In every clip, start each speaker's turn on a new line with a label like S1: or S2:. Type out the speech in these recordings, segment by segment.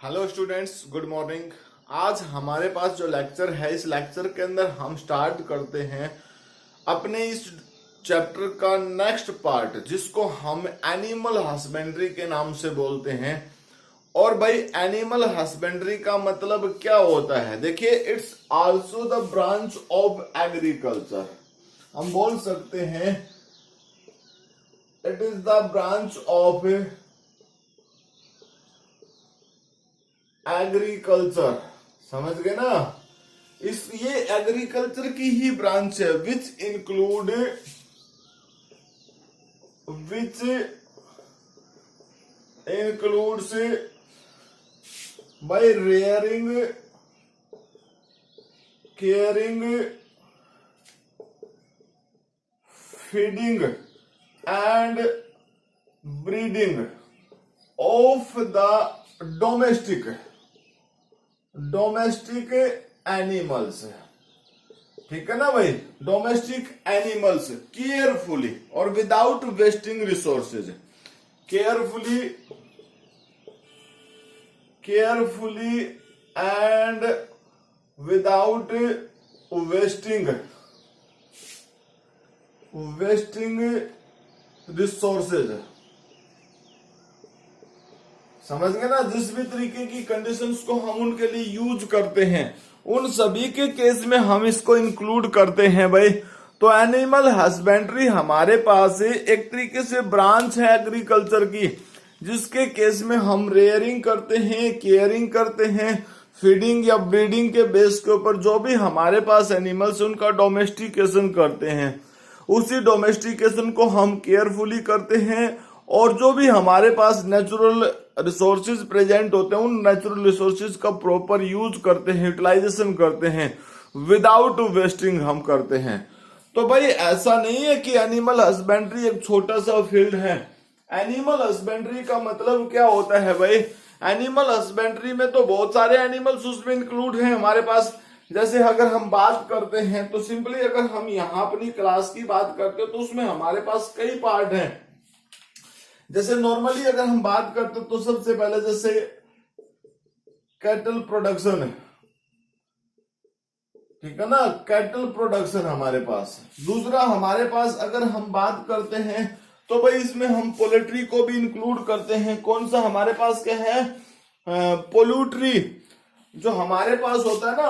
S1: Hello students, good morning. आज हमारे पास जो लेक्चर है, इस लेक्चर के अंदर हम स्टार्ट करते हैं अपने इस चैप्टर का नेक्स्ट पार्ट, जिसको हम एनिमल हस्बेंड्री के नाम से बोलते हैं। और भाई, एनिमल हस्बेंड्री का मतलब क्या होता है? देखिए, it's also the branch of agriculture. हम बोल सकते हैं it is the branch of agriculture. समझ गए ना? ये एग्रीकल्चर की ही ब्रांच है, which includes by rearing, caring, feeding and breeding of the domestic animals. ठीक है ना भाई? डोमेस्टिक एनिमल्स केयरफुली और without wasting resources. Carefully and without wasting resources. समझ गए ना? जिस भी तरीके की कंडीशंस को हम उनके लिए यूज करते हैं, उन सभी के केस में हम इसको इंक्लूड करते हैं भाई। तो एनिमल हस्बेंड्री हमारे पास एक तरीके से ब्रांच है एग्रीकल्चर की, जिसके केस में हम रेयरिंग करते हैं, केयरिंग करते हैं, फीडिंग या ब्रीडिंग के बेस के ऊपर जो भी हमारे पास एनिमल्स उनका डोमेस्टिकेशन करते हैं। उसी डोमेस्टिकेशन को हम केयरफुली करते हैं, और जो भी हमारे पास नेचुरल रिसोर्सेज प्रेजेंट होते हैं, उन नेचुरल रिसोर्सेज का प्रॉपर यूज करते हैं, यूटिलाइजेशन करते हैं, विदाउट वेस्टिंग हम करते हैं। तो भाई, ऐसा नहीं है कि एनिमल हस्बेंड्री एक छोटा सा फील्ड है। एनिमल हस्बेंड्री का मतलब क्या होता है भाई? एनिमल हस्बेंड्री में तो बहुत सारे एनिमल्स उसमें इंक्लूड हैं हमारे पास। जैसे अगर हम बात करते हैं तो सिंपली अगर हम यहाँ अपनी क्लास की बात करते हैं तो उसमें हमारे पास कई पार्ट हैं। जैसे नॉर्मली अगर हम बात करते तो सबसे पहले जैसे कैटल प्रोडक्शन है, ठीक है ना? कैटल प्रोडक्शन हमारे पास। दूसरा हमारे पास अगर हम बात करते हैं तो भाई इसमें हम पोल्ट्री को भी इंक्लूड करते हैं। कौन सा हमारे पास क्या है? पोल्ट्री जो हमारे पास होता है ना,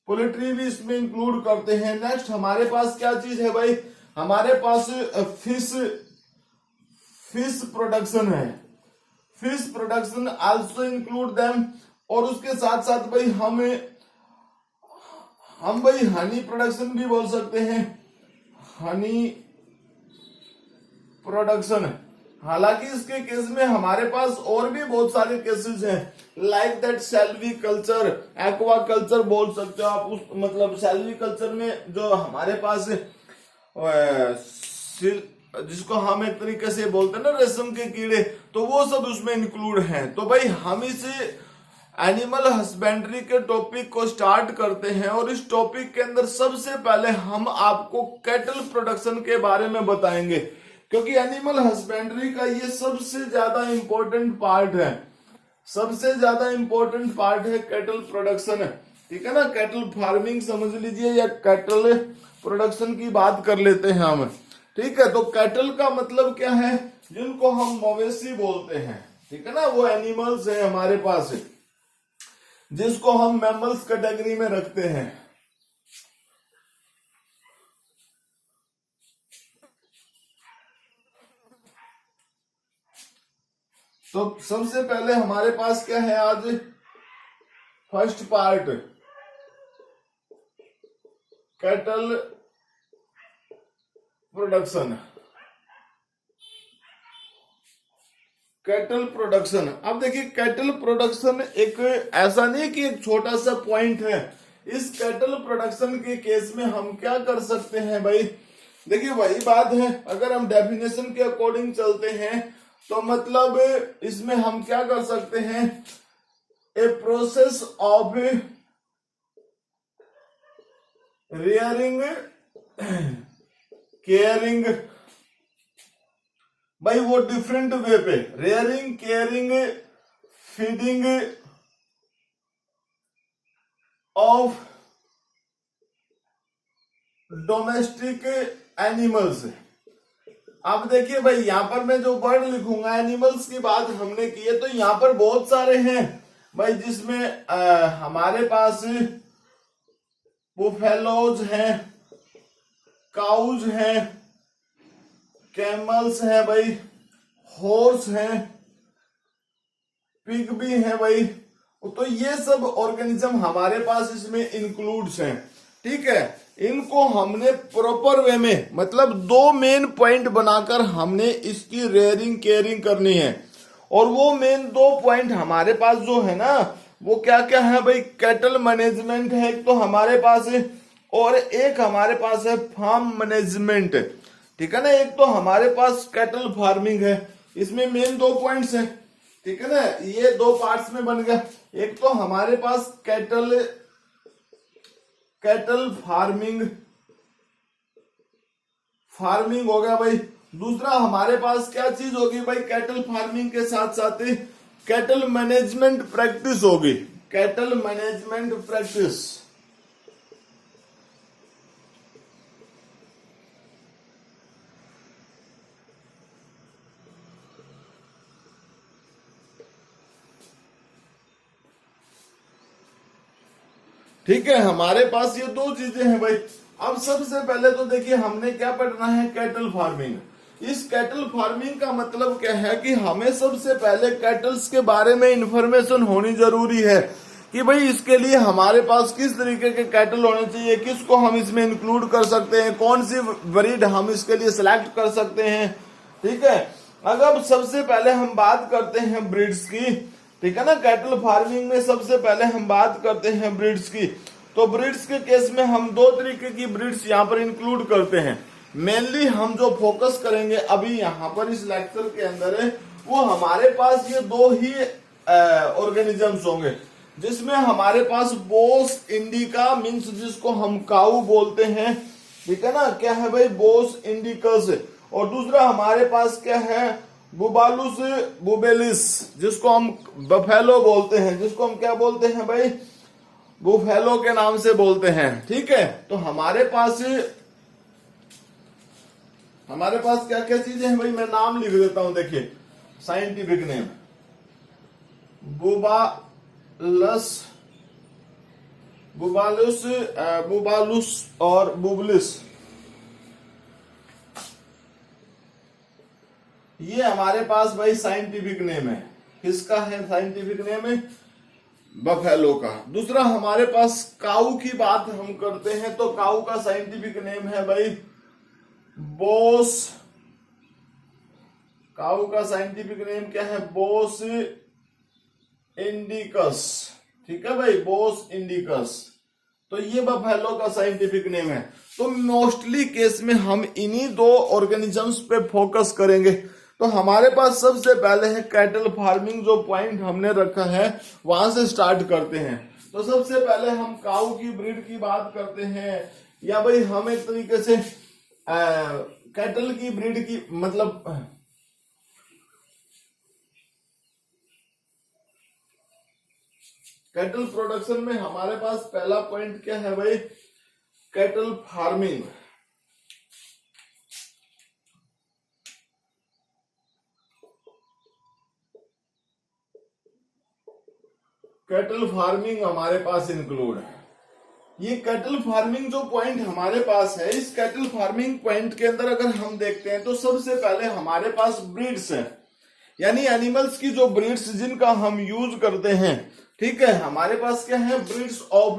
S1: पोल्ट्री भी इसमें इंक्लूड करते हैं। नेक्स्ट हमारे पास क्या चीज है भाई? हमारे पास फिश प्रोडक्शन है। Fish production also include them. और उसके साथ साथ भाई हम भाई हनी प्रोडक्शन भी बोल सकते हैं। Honey production. हालांकि इसके केस में हमारे पास और भी बहुत सारे केसेस हैं, like that silviculture, aquaculture बोल सकते हो आप। उस मतलब सेल्वी कल्चर में जो हमारे पास जिसको हम एक तरीके से बोलते हैं ना रेशम के कीड़े, तो वो सब उसमें इंक्लूड हैं। तो भाई हम इस एनिमल हस्बेंड्री के टॉपिक को स्टार्ट करते हैं, और इस टॉपिक के अंदर सबसे पहले हम आपको कैटल प्रोडक्शन के बारे में बताएंगे, क्योंकि एनिमल हस्बेंड्री का ये सबसे ज्यादा इंपॉर्टेंट पार्ट है। सबसे ज्यादा इंपॉर्टेंट पार्ट है कैटल प्रोडक्शन। ठीक है ना? कैटल फार्मिंग समझ लीजिए, या कैटल प्रोडक्शन की बात कर लेते हैं हम। ठीक है? तो कैटल का मतलब क्या है? जिनको हम मवेशी बोलते हैं। ठीक है ना? वो एनिमल्स हैं हमारे पास, जिसको हम मैमल्स कैटेगरी में रखते हैं। तो सबसे पहले हमारे पास क्या है आज? First part, cattle production. Cattle production. अब देखिए, कैटल प्रोडक्शन एक ऐसा नहीं कि एक छोटा सा पॉइंट है। इस कैटल प्रोडक्शन के केस में हम क्या कर सकते हैं भाई? देखिए, वही बात है, अगर हम डेफिनेशन के अकॉर्डिंग चलते हैं तो मतलब इसमें हम क्या कर सकते हैं? A process of rearing, caring, भाई वो डिफरेंट वे पे rearing, caring, feeding of domestic animals. अब देखिए भाई, यहां पर मैं जो वर्ड लिखूंगा, एनिमल्स की बात हमने की है, तो यहां पर बहुत सारे हैं भाई, जिसमें हमारे पास बुफेलोज हैं, काउज हैं, कैमल्स हैं भाई, हॉर्स हैं, पिग भी है भाई। तो ये सब ऑर्गेनिज्म हमारे पास इसमें इंक्लूड्स हैं, ठीक है। इनको हमने प्रॉपर वे में, मतलब दो मेन पॉइंट बनाकर हमने इसकी रेयरिंग केयरिंग करनी है। और वो मेन दो पॉइंट हमारे पास जो है ना, वो क्या क्या है भाई, कैटल मैनेजमेंट है एक तो हमारे पास है, और एक हमारे पास है फार्म मैनेजमेंट, ठीक है ना। एक तो हमारे पास कैटल फार्मिंग है, इसमें मेन दो पॉइंट्स है, ठीक है ना। ये दो पार्ट्स में बन गया। एक तो हमारे पास कैटल फार्मिंग हो गया भाई। दूसरा हमारे पास क्या चीज होगी भाई, कैटल फार्मिंग के साथ साथ कैटल मैनेजमेंट प्रैक्टिस होगी, कैटल मैनेजमेंट प्रैक्टिस। ठीक है, हमारे पास ये दो चीजें हैं भाई। अब सबसे पहले तो देखिए हमने क्या पढ़ना है, कैटल फार्मिंग। इस कैटल फार्मिंग का मतलब क्या है कि हमें सबसे पहले कैटल्स के बारे में इंफॉर्मेशन होनी जरूरी है कि भाई इसके लिए हमारे पास किस तरीके के कैटल होने चाहिए, किसको हम इसमें इंक्लूड कर सकते हैं, कौन सी ब्रीड हम इसके लिए सिलेक्ट कर सकते हैं, ठीक है। अगर सबसे पहले हम बात करते हैं ब्रीड्स की, ठीक है ना। कैटल फार्मिंग में सबसे पहले हम बात करते हैं ब्रीड्स की। तो ब्रीड्स के केस में हम दो तरीके की ब्रीड्स यहाँ पर इंक्लूड करते हैं। मेनली हम जो फोकस करेंगे अभी यहाँ पर इस लेक्चर के अंदर है, वो हमारे पास ये दो ही ऑर्गेनिजम्स होंगे, जिसमें हमारे पास बोस इंडिका मीन्स जिसको हम काऊ बोलते हैं, ठीक है ना। क्या है भाई, बोस इंडिकस। और दूसरा हमारे पास क्या है, बुबालुस बुबेलिस, जिसको हम बफेलो बोलते हैं, जिसको हम क्या बोलते हैं भाई, बुफेलो के नाम से बोलते हैं, ठीक है। तो हमारे पास क्या क्या चीजें हैं भाई, मैं नाम लिख देता हूं, देखिए साइंटिफिक नेम, बुबालुस और बुबलिस। ये हमारे पास भाई साइंटिफिक नेम है। किसका है साइंटिफिक नेम है, बफेलो का। दूसरा हमारे पास काऊ की बात हम करते हैं, तो काऊ का साइंटिफिक नेम है भाई बोस। काऊ का साइंटिफिक नेम क्या है, बोस इंडिकस, ठीक है भाई, बोस इंडिकस। तो ये बफेलो का साइंटिफिक नेम है। तो मोस्टली केस में हम इन्हीं दो ऑर्गेनिजम्स पे फोकस करेंगे। तो हमारे पास सबसे पहले है कैटल फार्मिंग, जो पॉइंट हमने रखा है वहां से स्टार्ट करते हैं। तो सबसे पहले हम काऊ की ब्रीड की बात करते हैं, या भाई हम एक तरीके से कैटल की ब्रीड की, मतलब कैटल प्रोडक्शन में हमारे पास पहला पॉइंट क्या है भाई, कैटल फार्मिंग। कैटल फार्मिंग हमारे पास इंक्लूड है। ये कैटल फार्मिंग जो पॉइंट हमारे पास है, इस कैटल फार्मिंग पॉइंट के अंदर अगर हम देखते हैं तो सबसे पहले हमारे पास ब्रीड्स है, यानी एनिमल्स की जो ब्रीड्स जिनका हम यूज करते हैं, ठीक है। हमारे पास क्या है, breeds of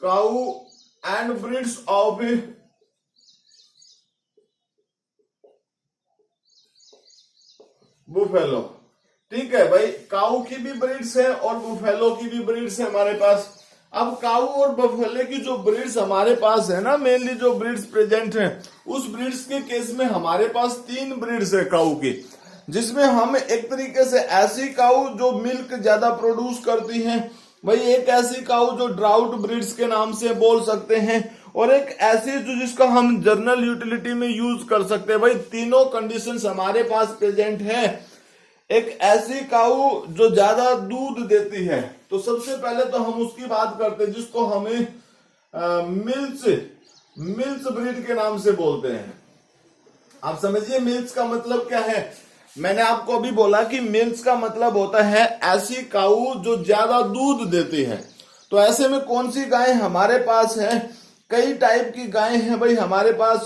S1: cow and breeds of buffalo, ठीक है भाई। काऊ की भी ब्रीड्स है और बुफेलो की भी ब्रीड्स है हमारे पास। अब काऊ और बफेलो की जो ब्रीड्स हमारे पास है ना, मेनली जो ब्रीड्स प्रेजेंट हैं, उस ब्रीड्स के केस में हमारे पास 3 ब्रीड्स है काऊ की, जिसमें हम एक तरीके से ऐसी काऊ जो मिल्क ज्यादा प्रोड्यूस करती हैं भाई, एक ऐसी काऊ जो ड्राउट ब्रीड्स के नाम से बोल सकते हैं, और एक ऐसी जो जिसको हम जर्नल यूटिलिटी में यूज कर सकते हैं। भाई तीनों कंडीशंस हमारे पास प्रेजेंट है। एक ऐसी काऊ जो ज्यादा दूध देती है, तो सबसे पहले तो हम उसकी बात करते हैं जिसको हमें मिल्स ब्रीड के नाम से बोलते हैं। आप समझिए मिल्स का मतलब क्या है। मैंने आपको अभी बोला कि मिल्स का मतलब होता है ऐसी काऊ जो ज्यादा दूध देती है। तो ऐसे में कौन सी गाय हमारे पास है, कई टाइप की गाय हैं भाई हमारे पास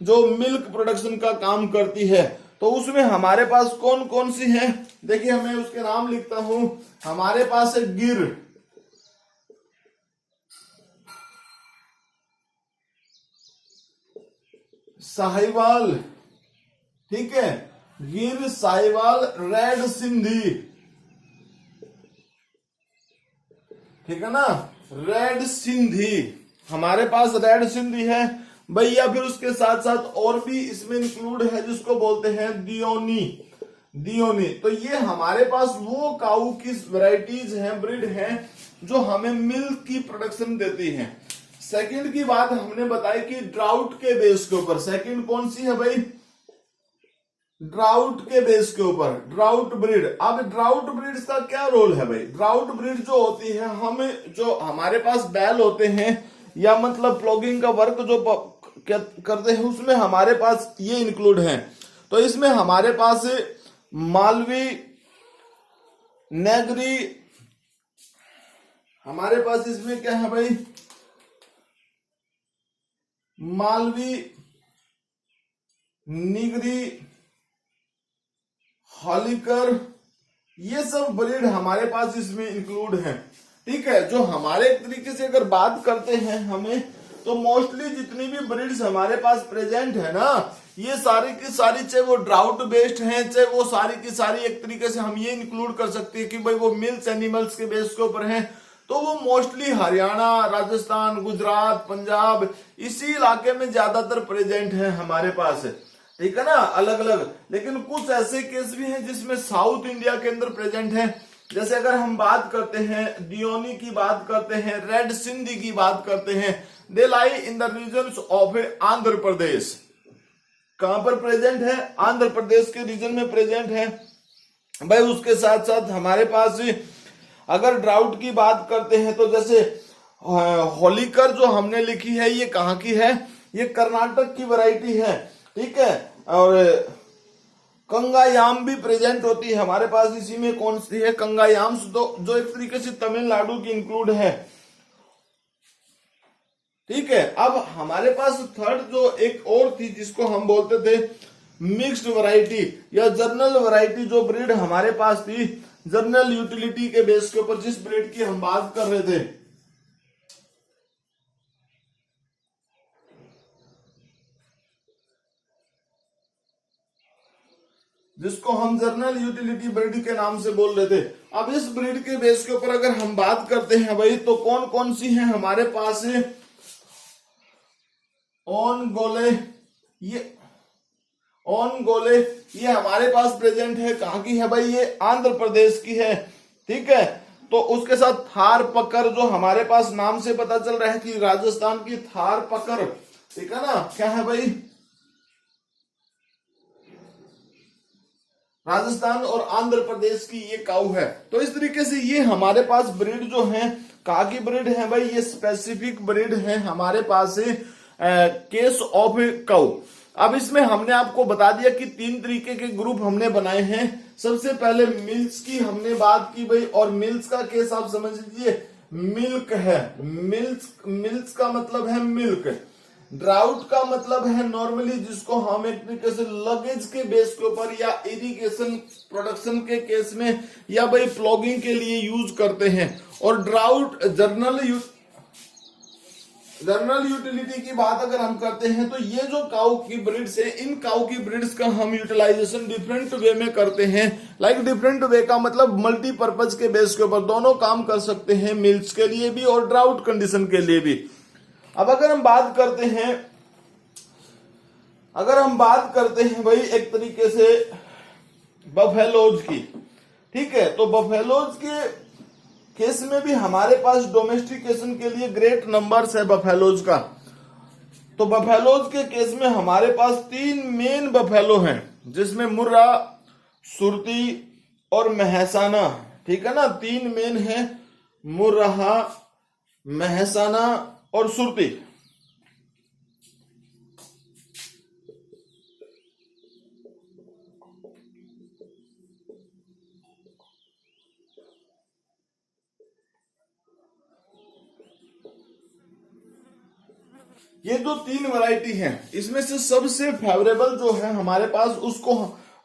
S1: जो मिल्क प्रोडक्शन का काम करती है। तो उसमें हमारे पास कौन कौन सी है, देखिए मैं उसके नाम लिखता हूं। हमारे पास है गिर, साहिवाल, ठीक है, गिर, साहिवाल, रेड सिंधी, ठीक है ना, रेड सिंधी, हमारे पास रेड सिंधी है भाई। या फिर उसके साथ साथ और भी इसमें इंक्लूड है जिसको बोलते हैं दियोनी। तो ये हमारे पास वो काऊ की वैरायटीज हैं, ब्रीड हैं जो हमें मिल्क की प्रोडक्शन देती हैं। सेकंड की बात हमने बताई कि ड्राउट के बेस के ऊपर, सेकंड कौन सी है भाई, ड्राउट के बेस के ऊपर, ड्राउट ब्रीड। अब ड्राउट ब्रीड्स का क्या रोल है भाई। ड्राउट ब्रीड जो होती है, हम जो हमारे पास बैल होते हैं या मतलब प्लॉगिंग का वर्क जो करते हैं उसमें हमारे पास ये इंक्लूड है। तो इसमें हमारे पास मालवी, नेगरी, हमारे पास इसमें क्या है भाई, मालवी, निगरी, हॉलिकर, ये सब ब्रीड हमारे पास इसमें इंक्लूड है। ठीक है, जो हमारे एक तरीके से अगर बात करते हैं हमें, तो मोस्टली जितनी भी ब्रीड्स हमारे पास प्रेजेंट है ना, ये सारी की सारी, चाहे वो ड्राउट बेस्ड हैं, चाहे वो सारी की सारी, एक तरीके से हम ये इंक्लूड कर सकते हैं कि भाई वो मिल्स एनिमल्स के बेस के ऊपर हैं। तो वो मोस्टली हरियाणा, राजस्थान, गुजरात, पंजाब, इसी इलाके में ज्यादातर प्रेजेंट है हमारे पास, ठीक है ना, अलग अलग। लेकिन कुछ ऐसे केस भी हैं जिसमें साउथ इंडिया के अंदर प्रेजेंट है। जैसे अगर हम बात करते हैं दियोनी की, बात करते हैं रेड सिंधी की, बात करते हैं, they lie in the region of Andhra Pradesh. कहां पर प्रेजेंट है, आंध्र प्रदेश के रीजन में प्रेजेंट है भाई। उसके साथ साथ हमारे पास अगर ड्राउट की बात करते हैं तो जैसे होलिकर जो हमने लिखी है, ये कहां की है, ये कर्नाटक की वैरायटी है, ठीक है। और कंगायाम भी प्रेजेंट होती है हमारे पास। इसी में कौन सी है, कंगायाम, जो एक तरीके से तमिलनाडु की इंक्लूड है, ठीक है। अब हमारे पास थर्ड जो एक और थी जिसको हम बोलते थे मिक्स्ड वैरायटी या जर्नल वैरायटी, जो ब्रीड हमारे पास थी जर्नल यूटिलिटी के बेस के ऊपर, जिस ब्रीड की हम बात कर रहे थे, जिसको हम जर्नल यूटिलिटी ब्रीड के नाम से बोल रहे थे। अब इस ब्रीड के बेस के ऊपर अगर हम बात करते हैं भाई, तो कौन कौन सी है हमारे पास, ऑन गोले, ये हमारे पास प्रेजेंट है। कहां की है भाई, ये आंध्र प्रदेश की है, ठीक है। तो उसके साथ थार पकर, जो हमारे पास नाम से पता चल रहा है कि राजस्थान की थार पकर, ठीक है ना, क्या है भाई, राजस्थान और आंध्र प्रदेश की ये काऊ है। तो इस तरीके से ये हमारे पास ब्रीड जो है, कहां की ब्रीड है भाई, ये स्पेसिफिक ब्रीड है हमारे पास केस ऑफ काऊ। अब इसमें हमने आपको बता दिया कि 3 तरीके के ग्रुप हमने बनाए हैं। सबसे पहले मिल्स की हमने बात की भाई, और मिल्स का केस आप समझ लीजिए मिल्क है। मिल्स का मतलब है मिल्क। ड्राउट का मतलब है नॉर्मली जिसको हम एक तरीके से लगेज के बेस के ऊपर या इरिगेशन प्रोडक्शन के केस में या भाई प्लॉगिंग के लिए यूज करते हैं। और ड्राउट जर्नल यूटिलिटी की बात अगर हम करते हैं, तो ये जो काऊ की ब्रीड्स है, इन काऊ की ब्रीड्स का हम यूटिलाइजेशन डिफरेंट वे में करते हैं। लाइक डिफरेंट वे का मतलब मल्टीपर्पज के बेस के ऊपर दोनों काम कर सकते हैं, मिल्स के लिए भी और ड्राउट कंडीशन के लिए भी। अब अगर हम बात करते हैं भाई एक तरीके से बफेलोज की, ठीक है। तो बफेलोज के केस में भी हमारे पास डोमेस्टिकेशन के लिए ग्रेट नंबर्स है बफेलोज का। तो बफेलोज के केस में हमारे पास 3 मेन बफेलो हैं, जिसमें मुर्रा, सुरती और महसाना। ठीक है ना, 3 मेन है, मुर्राहा, महसाना और सुरती। ये जो 3 वैरायटी हैं, इसमें से सबसे फेवरेबल जो है हमारे पास उसको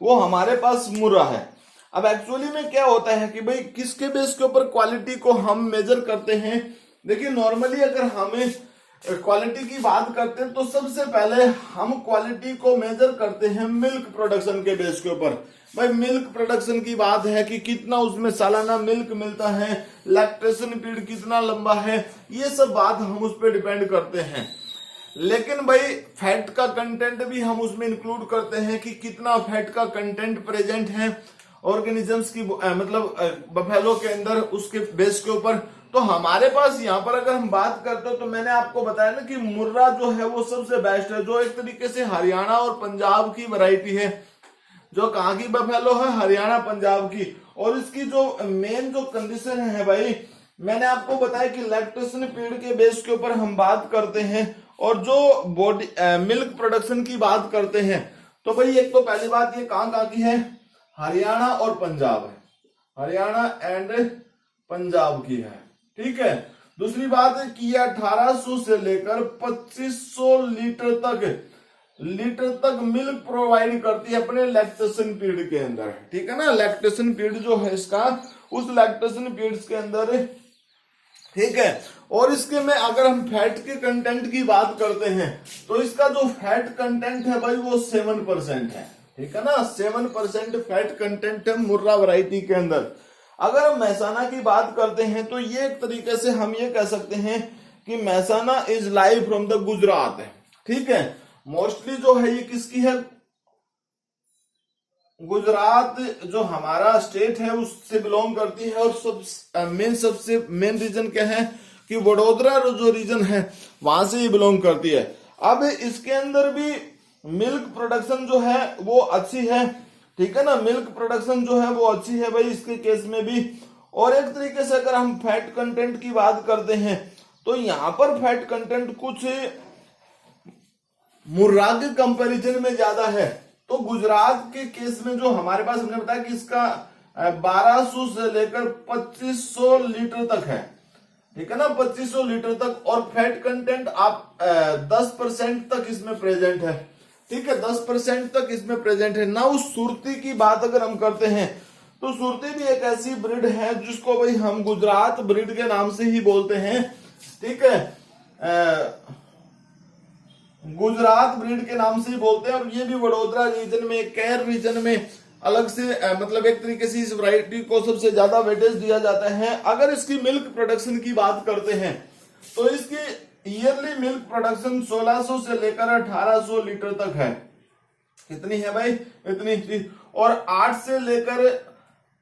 S1: वो हमारे पास मुर्रा है। अब एक्चुअली में क्या होता है कि भाई किसके बेस के ऊपर क्वालिटी को हम मेजर करते हैं। देखिए नॉर्मली अगर हमें क्वालिटी की बात करते हैं तो सबसे पहले हम क्वालिटी को मेजर करते हैं मिल्क प्रोडक्शन के बेस के ऊपर। भाई मिल्क प्रोडक्शन की बात है कि कितना उसमें सालाना मिल्क मिलता है, लैक्टेशन पीरियड कितना लंबा है, ये सब बात हम उस पर डिपेंड करते हैं। लेकिन भाई फैट का कंटेंट भी हम उसमें इंक्लूड करते हैं कि कितना फैट का कंटेंट प्रेजेंट है ऑर्गेनिजम्स की मतलब बफेलो के अंदर, उसके बेस के ऊपर। तो हमारे पास यहाँ पर अगर हम बात करते हो तो मैंने आपको बताया ना कि मुर्रा जो है वो सबसे बेस्ट है, जो एक तरीके से हरियाणा और पंजाब की वैरायटी है। जो कहाँ की बफेलो है, हरियाणा पंजाब की। और इसकी जो मेन जो कंडीशन है भाई, मैंने आपको बताया कि लैक्टेशन पीरियड के बेस के ऊपर हम बात करते हैं और जो बॉडी मिल्क प्रोडक्शन की बात करते हैं। तो भाई एक तो पहली बात ये कहाँ की है, हरियाणा और पंजाब है, हरियाणा एंड पंजाब की है। ठीक है, दूसरी बात है कि ये 1800 से लेकर 2500 लीटर तक मिल्क प्रोवाइड करती है अपने लैक्टेशन पीरियड के अंदर। ठीक है ना, लैक्टेशन पीरियड जो है इसका, उस लैक्टेशन पीरियड के अंदर। ठीक है, और इसके में अगर हम फैट के कंटेंट की बात करते हैं तो इसका जो फैट कंटेंट है भाई वो 7% है। ठीक है ना, 7% फैट कंटेंट है मुर्रा वैरायटी के अंदर। अगर हम महसाना की बात करते हैं तो ये एक तरीके से हम ये कह सकते हैं कि Mehsana is live from the Gujarat है। ठीक है, मोस्टली जो है ये किसकी है, गुजरात जो हमारा स्टेट है उससे बिलोंग करती है। और सबसे मेन रीजन क्या है कि वडोदरा जो रीजन है वहां से ये बिलोंग करती है। अब इसके अंदर भी मिल्क प्रोडक्शन जो है वो अच्छी है। ठीक है ना, मिल्क प्रोडक्शन जो है वो अच्छी है भाई इसके केस में भी। और एक तरीके से अगर हम फैट कंटेंट की बात करते हैं तो यहां पर फैट कंटेंट कुछ मुर्रा के कंपैरिजन में ज्यादा है। तो गुजरात के केस में जो हमारे पास हमने बताया कि इसका 1200 से लेकर 2500 लीटर तक है। ठीक है ना, 2500 लीटर तक। और फैट कंटेंट आप 10% तक इसमें प्रेजेंट है। ठीक है, 10% तक इसमें प्रेजेंट है ना। उस सुरती की बात अगर हम करते हैं तो सुरती भी एक ऐसी ब्रीड है जिसको भाई हम गुजरात ब्रीड के नाम से ही बोलते हैं। ठीक है, गुजरात ब्रीड के नाम से ही बोलते हैं। और ये भी वडोदरा रीजन में, कैर रीजन में अलग से मतलब एक तरीके से इस वैरायटी को सबसे ज्यादा वेटेज दिया जाता है। अगर इसकी मिल्क प्रोडक्शन की बात करते हैं तो इसकी ईयरली मिल्क प्रोडक्शन 1600 से लेकर 1800 लीटर तक है। कितनी है भाई, इतनी। और 8 से लेकर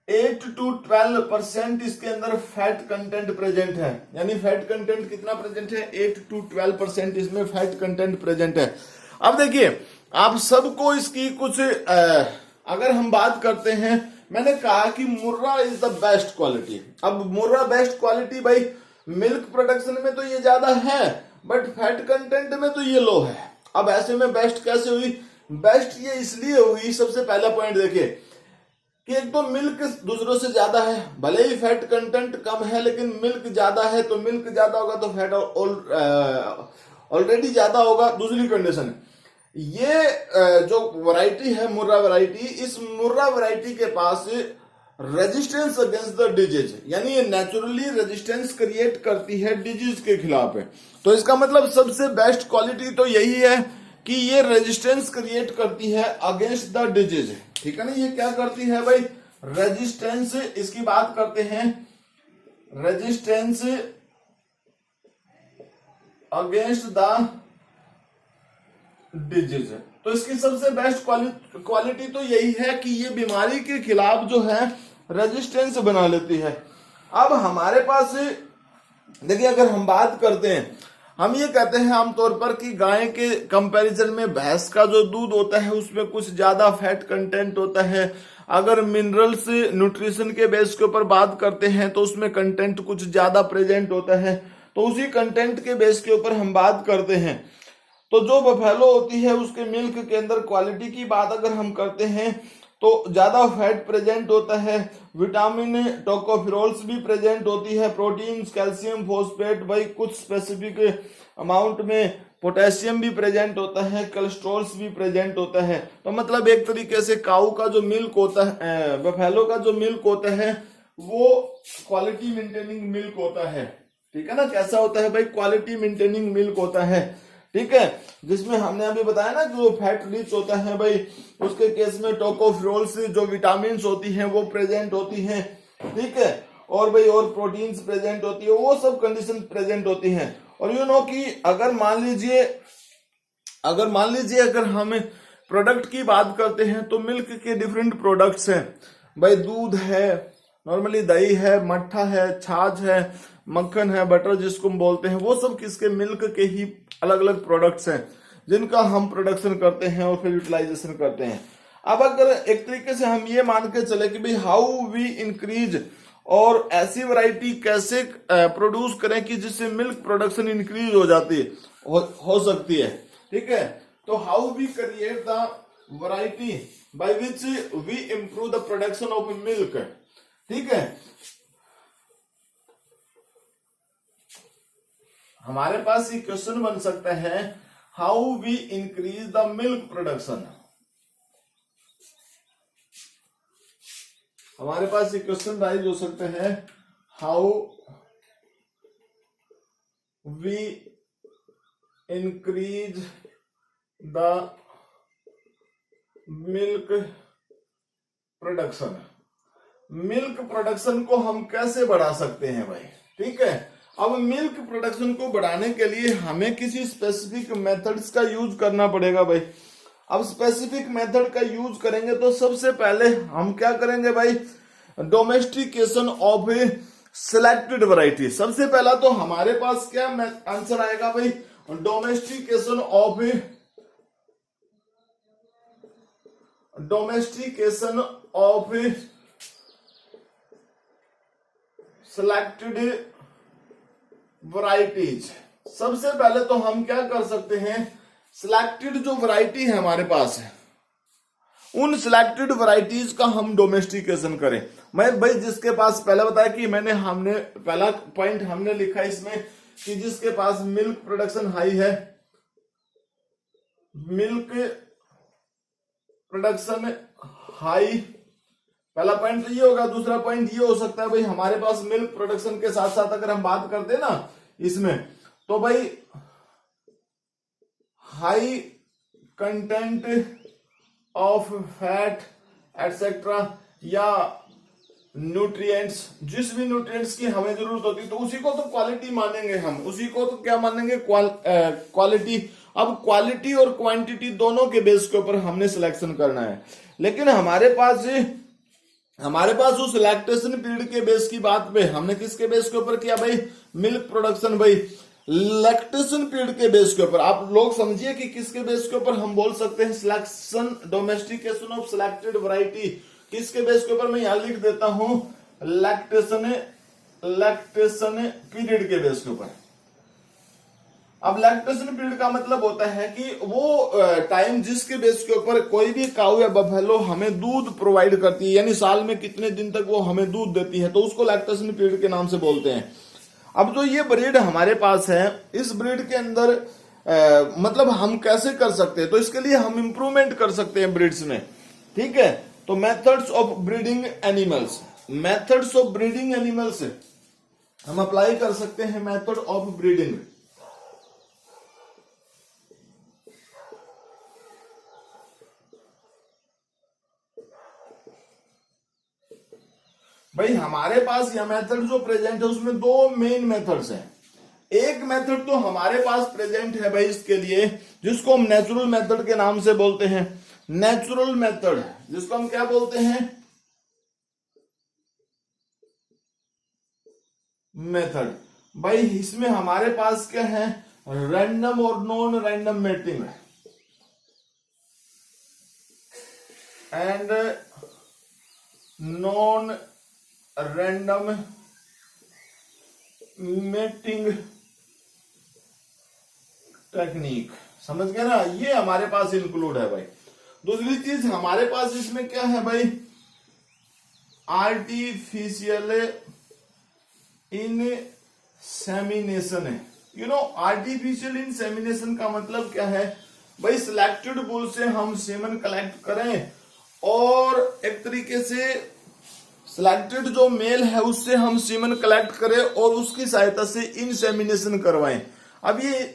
S1: 8 to 12% इसके अंदर फैट कंटेंट प्रेजेंट है। यानी फैट कंटेंट कितना प्रेजेंट है, 8 to 12% इसमें फैट कंटेंट प्रेजेंट है। अब देखिए आप सबको इसकी कुछ अगर हम बात करते हैं, मैंने कहा कि मुर्रा इज द बेस्ट क्वालिटी। अब मुर्रा बेस्ट क्वालिटी भाई मिल्क प्रोडक्शन में तो ये ज्यादा है बट फैट कंटेंट में तो ये लो है। अब ऐसे में बेस्ट कैसे हुई, बेस्ट ये इसलिए हुई, सबसे पहला पॉइंट देखिए कि एक तो मिल्क दूसरों से ज्यादा है, भले ही फैट कंटेंट कम है लेकिन मिल्क ज्यादा है, तो मिल्क ज्यादा होगा तो फैट ऑलरेडी ज्यादा होगा। दूसरी कंडीशन, ये जो वैरायटी है मुर्रा वैरायटी, इस मुर्रा वैरायटी के पास रेजिस्टेंस अगेंस्ट द डिजीज, यानी ये नेचुरली रेजिस्टेंस क्रिएट करती है डिजीज के खिलाफ है। तो इसका मतलब सबसे बेस्ट क्वालिटी तो यही है कि ये रेजिस्टेंस क्रिएट करती है अगेंस्ट द डिजीज। ठीक है ना, ये क्या करती है भाई, रेजिस्टेंस, इसकी बात करते हैं रेजिस्टेंस अगेंस्ट द डिजीज। तो इसकी सबसे बेस्ट क्वालिटी तो यही है कि ये बीमारी के खिलाफ जो है रेजिस्टेंस बना लेती है। अब हमारे पास देखिए अगर हम बात करते हैं, हम ये कहते हैं आमतौर पर कि गाय के कंपैरिजन में भैंस का जो दूध होता है उसमें कुछ ज्यादा फैट कंटेंट होता है। अगर मिनरल्स न्यूट्रिशन के बेस के ऊपर बात करते हैं तो उसमें कंटेंट कुछ ज्यादा प्रेजेंट होता है। तो उसी कंटेंट के बेस के ऊपर हम बात करते हैं। तो जो बफेलो होती है उसके मिल्क के अंदर क्वालिटी की बात अगर हम करते हैं तो ज्यादा फैट प्रेजेंट होता है, विटामिन टोकोफेरोल्स भी प्रेजेंट होती है, प्रोटीन्स, कैल्शियम, फॉस्फेट, भाई कुछ स्पेसिफिक अमाउंट में पोटेशियम भी प्रेजेंट होता है, कोलेस्ट्रॉल्स भी प्रेजेंट होता है। तो मतलब एक तरीके से काऊ का जो मिल्क होता है, बफेलो का जो मिल्क होता है वो क्वालिटी मेंटेनिंग मिल्क होता है। ठीक है ना, कैसा होता है भाई, क्वालिटी मेंटेनिंग मिल्क होता है। ठीक है, जिसमें हमने अभी बताया ना जो फैट रिच होता है भाई, उसके केस में टोकोफेरोल्स जो विटामिन होती हैं वो प्रेजेंट होती हैं। ठीक है, और भाई और प्रोटीन्स प्रेजेंट होती है, वो सब कंडीशन प्रेजेंट होती हैं। और यू नो कि अगर मान लीजिए अगर हम प्रोडक्ट की बात करते हैं तो मिल्क के डिफरेंट प्रोडक्ट्स हैं भाई। दूध है, नॉर्मली दही है, मट्ठा है, छाछ है, मक्खन है, बटर जिसको हम बोलते हैं, वो सब किसके, मिल्क के ही अलग अलग प्रोडक्ट्स हैं जिनका हम प्रोडक्शन करते हैं और फिर यूटिलाइजेशन करते हैं। अब अगर एक तरीके से हम ये मान के चले कि भाई हाउ वी इंक्रीज, और ऐसी वैरायटी कैसे प्रोड्यूस करें कि जिससे मिल्क प्रोडक्शन इंक्रीज हो जाती है, हो सकती है। ठीक है, तो how we create the variety by which we improve the production of milk. ठीक है, हमारे पास ये क्वेश्चन बन सकता है, how we increase the milk production. हमारे पास ये क्वेश्चन राइज हो सकते हैं, how we increase the milk production. Milk production को हम कैसे बढ़ा सकते हैं भाई। ठीक है, अब मिल्क प्रोडक्शन को बढ़ाने के लिए हमें किसी स्पेसिफिक मेथड्स का यूज करना पड़ेगा भाई। अब स्पेसिफिक मेथड का यूज करेंगे तो सबसे पहले हम क्या करेंगे भाई, डोमेस्टिकेशन ऑफ सिलेक्टेड वैरायटी। सबसे पहला तो हमारे पास क्या आंसर आएगा भाई, डोमेस्टिकेशन ऑफ सिलेक्टेड वैरायटीज। सबसे पहले तो हम क्या कर सकते हैं, सिलेक्टेड जो वैरायटी है हमारे पास है, उन सिलेक्टेड वैरायटीज का हम डोमेस्टिकेशन करें। मैं भाई जिसके पास पहले बताया कि हमने पहला पॉइंट हमने लिखा इसमें कि जिसके पास मिल्क प्रोडक्शन हाई है, मिल्क प्रोडक्शन हाई, पहला पॉइंट तो ये होगा। दूसरा पॉइंट ये हो सकता है भाई, हमारे पास मिल्क प्रोडक्शन के साथ साथ अगर हम बात करते हैं ना इसमें, तो भाई high content of fat etcetera या न्यूट्रिएंट्स, जिस भी न्यूट्रिएंट्स की हमें जरूरत होती है तो उसी को तो क्वालिटी मानेंगे हम, उसी को तो क्या मानेंगे, क्वालिटी। अब क्वालिटी और क्वांटिटी दोनों के बेस के ऊपर हमने सिलेक्शन करना है। लेकिन हमारे पास उस लैक्टेशन पीरियड के बेस की बात पे हमने किसके बेस के ऊपर किया भाई, मिल्क प्रोडक्शन भाई लैक्टेशन पीरियड के बेस के ऊपर। आप लोग समझिए कि किसके बेस के ऊपर हम बोल सकते हैं selection, domestication of selected variety, किसके बेस के ऊपर मैं यहां लिख देता हूं, लैक्टेशन पीरियड के बेस के ऊपर। अब लैक्टेशन पीरियड का मतलब होता है कि वो टाइम जिसके बेस के ऊपर कोई भी काऊ या बफेलो हमें दूध प्रोवाइड करती है, यानी साल में कितने दिन तक वो हमें दूध देती है, तो उसको लैक्टेशन पीरियड के नाम से बोलते हैं। अब जो ये ब्रीड हमारे पास है, इस ब्रीड के अंदर मतलब हम कैसे कर सकते हैं, तो इसके लिए हम इंप्रूवमेंट कर सकते हैं ब्रीड्स में। ठीक है, तो methods of breeding animals, methods of breeding animals हम अप्लाई कर सकते हैं। मेथड ऑफ ब्रीडिंग, भाई हमारे पास यह मेथड जो प्रेजेंट है उसमें दो मेन मेथड्स हैं। एक मेथड तो हमारे पास प्रेजेंट है भाई इसके लिए, जिसको हम नेचुरल मेथड के नाम से बोलते हैं। नेचुरल मेथड जिसको हम क्या बोलते हैं, मेथड। भाई इसमें हमारे पास क्या है, रैंडम और non random mating and non random mating technique, समझ गए ना, ये हमारे पास इंक्लूड है भाई। दूसरी चीज हमारे पास इसमें क्या है भाई, आर्टिफिशियल इंसेमिनेशन है। यू नो आर्टिफिशियल इंसेमिनेशन का मतलब क्या है भाई, सिलेक्टेड बुल से हम सेमन कलेक्ट करें और एक तरीके से सिलेक्टेड जो मेल है उससे हम सीमन कलेक्ट करें और उसकी सहायता से इंसेमिनेशन करवाएं। अब ये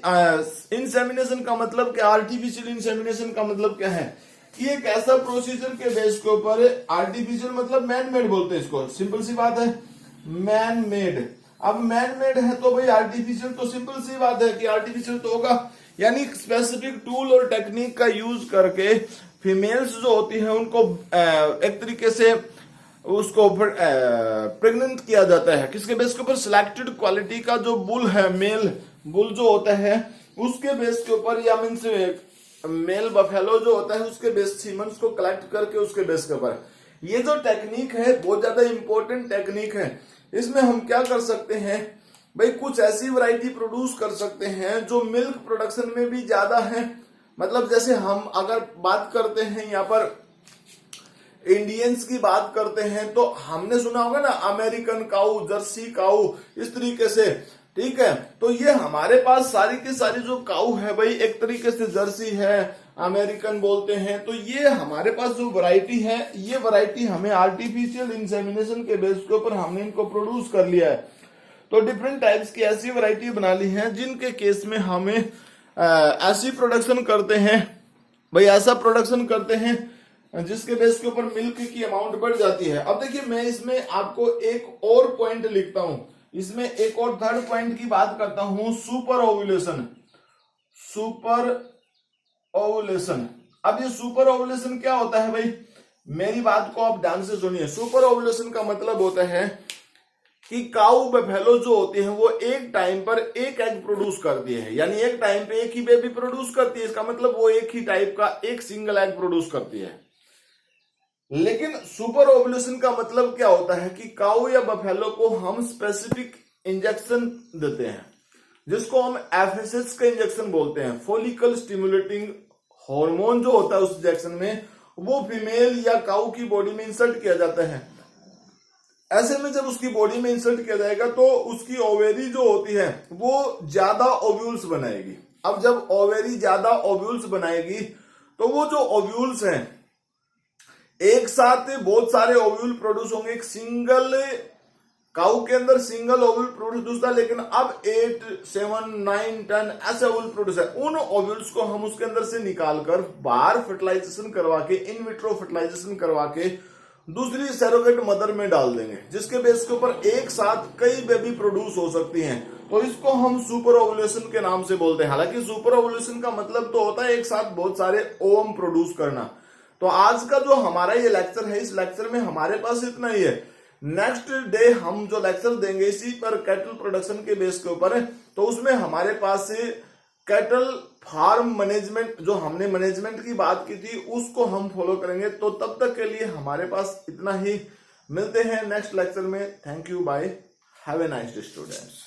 S1: इंसेमिनेशन का मतलब क्या, आर्टिफिशियल इंसेमिनेशन का मतलब क्या है कि एक ऐसा प्रोसीजर के बेस के ऊपर, आर्टिफिशियल मतलब मैन मेड बोलते हैं इसको, सिंपल सी बात है, मैन मेड। अब मैन मेड है तो भाई आर्टिफिशियल तो सिंपल सी बात है कि आर्टिफिशियल तो होगा, यानी स्पेसिफिक टूल और टेक्निक का यूज करके फीमेल्स जो होती है उनको एक तरीके से उसको प्रेग्नेंट किया जाता है। किसके बेस के ऊपर, सिलेक्टेड क्वालिटी का जो बुल है, मेल बुल जो होता है उसके बेस के ऊपर, या मीन्स मेल बफेलो जो होता है उसके बेस सीमन्स को कलेक्ट करके उसके बेस के ऊपर। ये जो टेक्निक है बहुत ज्यादा इंपॉर्टेंट टेक्निक है। इसमें हम क्या कर सकते हैं भाई, कुछ ऐसी वैरायटी प्रोड्यूस कर सकते हैं जो मिल्क प्रोडक्शन में भी ज्यादा है। मतलब जैसे हम अगर बात करते हैं यहाँ पर इंडियंस की बात करते हैं तो हमने सुना होगा ना अमेरिकन काऊ, जर्सी काऊ, इस तरीके से, ठीक है। तो ये हमारे पास सारी की सारी जो काऊ है भाई एक तरीके से जर्सी है, अमेरिकन बोलते हैं। तो ये हमारे पास जो वैरायटी है, ये वैरायटी हमें आर्टिफिशियल इंसेमिनेशन के बेस के ऊपर हमने इनको प्रोड्यूस कर लिया है। तो डिफरेंट टाइप्स की ऐसी वैरायटी बना ली है जिनके केस में हमें ऐसी प्रोडक्शन करते हैं भाई, ऐसा प्रोडक्शन करते हैं जिसके बेस के ऊपर मिल्क की अमाउंट बढ़ जाती है। अब देखिए मैं इसमें आपको एक और पॉइंट लिखता हूं, इसमें एक और थर्ड पॉइंट की बात करता हूं, सुपर ओव्यूलेशन। सुपर ओव्यूलेशन, अब ये सुपर ओव्यूलेशन क्या होता है भाई, मेरी बात को आप ध्यान से सुनिए। सुपर ओव्यूलेशन का मतलब होता है कि काऊ बफेलो जो होती है वो एक टाइम पर एक एग प्रोड्यूस करती है, यानी एक टाइम पे एक ही बेबी प्रोड्यूस करती है। इसका मतलब वो एक ही टाइप का एक सिंगल एग प्रोड्यूस करती है। लेकिन सुपर ओव्यूलेशन का मतलब क्या होता है कि काऊ या बफेलो को हम स्पेसिफिक इंजेक्शन देते हैं जिसको हम एफएसएच का इंजेक्शन बोलते हैं, फॉलिकल स्टिमुलेटिंग हार्मोन जो होता है उस इंजेक्शन में वो फीमेल या काऊ की बॉडी में इंसर्ट किया जाता है। ऐसे में जब उसकी बॉडी में इंसर्ट किया जाएगा तो उसकी ओवेरी जो होती है वो ज्यादा ओव्यूल्स बनाएगी। अब जब ओवेरी ज्यादा ओव्यूल्स बनाएगी तो वो जो ओव्यूल्स हैं एक साथ बहुत सारे ओव्यूल प्रोड्यूस होंगे। एक सिंगल काऊ के अंदर सिंगल ओव्यूल प्रोड्यूस था, लेकिन अब 8, 7, 9, 10 ऐसे ओव्यूल प्रोड्यूस है। उन ओव्यूल्स को हम उसके अंदर से निकालकर बाहर फर्टिलाइजेशन करवा के, इन विट्रो फर्टिलाइजेशन करवा के दूसरी सैरोगेट मदर में डाल देंगे, जिसके बेस के ऊपर एक साथ कई बेबी प्रोड्यूस हो सकती हैं। तो इसको हम सुपर ओव्यूलेशन के नाम से बोलते हैं। हालांकि सुपर ओव्यूलेशन का मतलब तो होता है एक साथ बहुत सारे ओवम प्रोड्यूस करना। तो आज का जो हमारा ये लेक्चर है, इस लेक्चर में हमारे पास इतना ही है। नेक्स्ट डे हम जो लेक्चर देंगे इसी पर कैटल प्रोडक्शन के बेस के ऊपर है, तो उसमें हमारे पास से कैटल फार्म मैनेजमेंट, जो हमने मैनेजमेंट की बात की थी, उसको हम फॉलो करेंगे। तो तब तक के लिए हमारे पास इतना ही, मिलते हैं नेक्स्ट लेक्चर में। Thank you, bye, have a nice day students.